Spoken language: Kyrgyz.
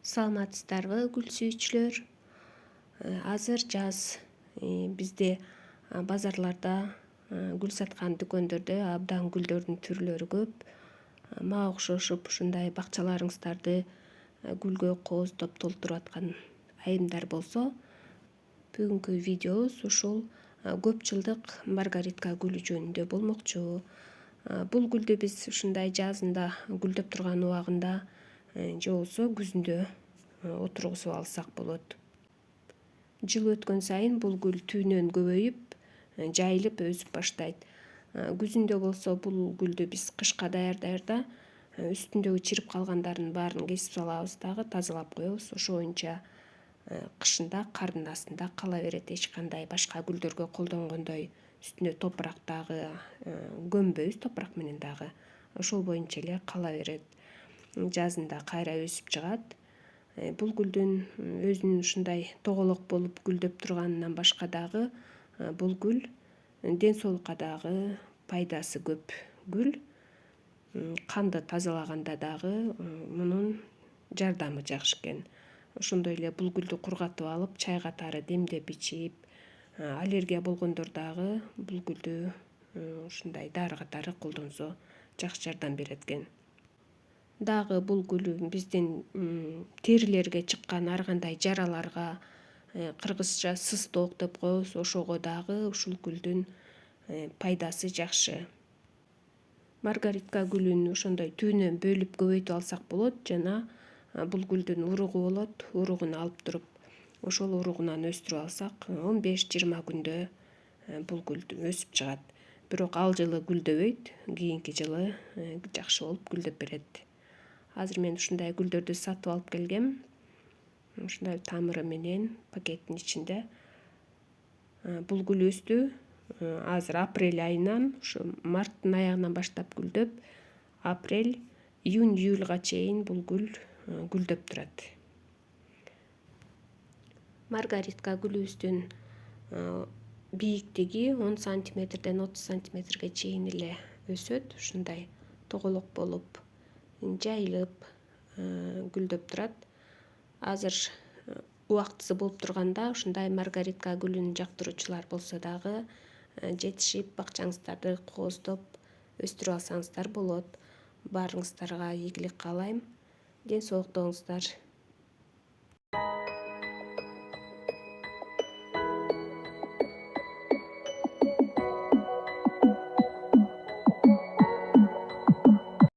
Саламатсыздарбы гүл сүйүүчүлөр? Азыр жаз. Бизде базарларда, гүл саткан дүкөндөрдө абдан гүлдөрдүн түрлөрү көп. Мага окшошуп ушундай бакчаларыңыздарды гүлгө кооздоп толтуруп аткан айымдар болсо, бүгүнкү видеобуз ушул көп жылдык маргаритка гүлү жөнүндө болмокчу. Бул гүлдү биз ушундай жазында гүлдөп турган убагында же болбосо күзүндө отургузуп алсак болот. Жыл өткөн сайын бул гүл түүнөн көбөйүп, жайылып өсүп баштайт. Күзүндө болсо бул гүлдү биз кышка даярдаерда үстүндөгү чирип калгандарын баарын кесип салабыз дагы тазалап коебуз. Ошо боюнча кышында кардын астында кала берет, эч кандай башка гүлдөргө колдонгондой үстүнө топурак дагы көмбөйбүз, топурак менен дагы ошол боюнча эле кала берет. Жазында кайра өсүп чыгат. Бул гүлдүн өзүнүн ушундай тоголок болуп гүлдөп турганынан башка дагы бул гүл ден соолукка дагы пайдасы көп гүл. Канды тазалаганда дагы мунун жардамы жакшы экен. Ошондой эле бул гүлдү кургатып алып, чай катары демдеп ичип, аллергия болгондор дагы бул гүлдү ушундай дары катары колдонсо жакшы жардам берет экен. Дагы бул гүл биздин терилерге чыккан ар кандай жараларга, кыргызча сыстоок деп коебуз, ошого дагы ушул гүлдүн пайдасы жакшы. Маргаритка гүлүн ошондой түүнөн бөлүп көбөйтүп алсак болот жана бул гүлдүн уругу болот. Уругун алып туруп, ошол уругунан өстүрүп алсак 15-20 күндө бул гүл өсүп чыгат. Бирок ал жылы гүлдөбөйт, кийинки жылы жакшы болуп гүлдөп берет. Азыр мен ушундай гүлдөрдү сатып алып келгем. Ушундай тамыры менен пакеттин ичинде. Бул гүл өстү. Азыр апрель айынан, ушу марттын аягынан баштап гүлдөп, апрель, июнь, июльга чейин бул гүл гүлдөп турат. Маргаритка гүлүбүздүн бийиктиги 10 сантиметрден 30 сантиметрге чейин эле өсөт. Ушундай тоголок болуп, жайылып гүлдөп турат. Азыр убактысы болуп турганда ушундай маргаритка гүлүн жактыруучулар болсо дагы жетишип бакчаңыздарды кооздоп өстүрүп алсаңыздар болот. Баарыңыздарга ийгилик каалайм. Ден соолуктуңуздар